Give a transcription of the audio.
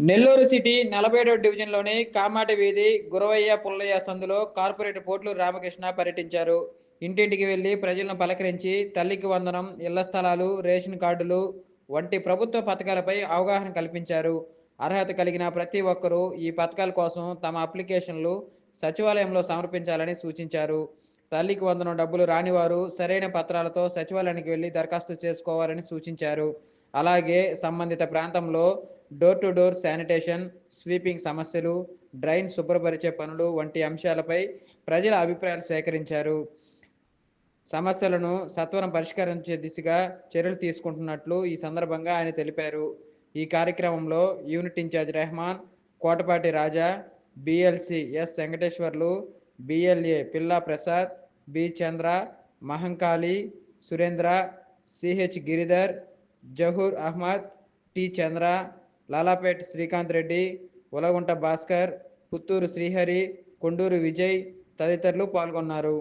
Nellore city 47వ డివిజన్లోని కామాటి వీధి గురవయ్య పుల్లయ్య సందులో కార్పొరేటర్ పోట్లూరు రామకృష్ణ పర్యటించారు. ఇంటింటికి వెళ్లి ప్రజలను పలకరించి తల్లికి వందనం, ఇళ్ల స్థలాలు, రేషన్ కార్డులు వంటి ప్రభుత్వ పథకాలపై అవగాహన కల్పించారు. అర్హత కలిగిన ప్రతి ఒక్కరూ ఈ పథకాల కోసం తమ అప్లికేషన్లు సచివాలయంలో సమర్పించాలని సూచించారు. తల్లికి వందనం డబ్బులు రానివారు సరైన పత్రాలతో సచివాలయానికి వెళ్లి దరఖాస్తు చేసుకోవాలని సూచించారు. అలాగే సంబంధిత ప్రాంతంలో door to door sanitation, sweeping సమస్యలు, డ్రైన్ శుభ్రపరిచే పనులు వంటి అంశాలపై ప్రజల అభిప్రాయాలు సేకరించారు. సమస్యలను సత్వరం పరిష్కరించే దిశగా చర్యలు తీసుకుంటున్నట్లు ఈ సందర్భంగా ఆయన తెలిపారు. ఈ కార్యక్రమంలో యూనిట్ ఇన్ఛార్జ్ రెహమాన్, కోటపాటి రాజా, బిఎల్సి ఎస్ వెంకటేశ్వర్లు, బిఎల్ఏ పిల్లా ప్రసాద్, బి చంద్ర, మహంకాళి, సురేంద్ర, సిహెచ్ గిరిధర్, జహూర్ అహ్మద్, టి చంద్ర, లాలాపేట్ శ్రీకాంత్ రెడ్డి, ఉలగుంట భాస్కర్, పుత్తూరు శ్రీహరి, కొండూరు విజయ్ తదితరులు పాల్గొన్నారు.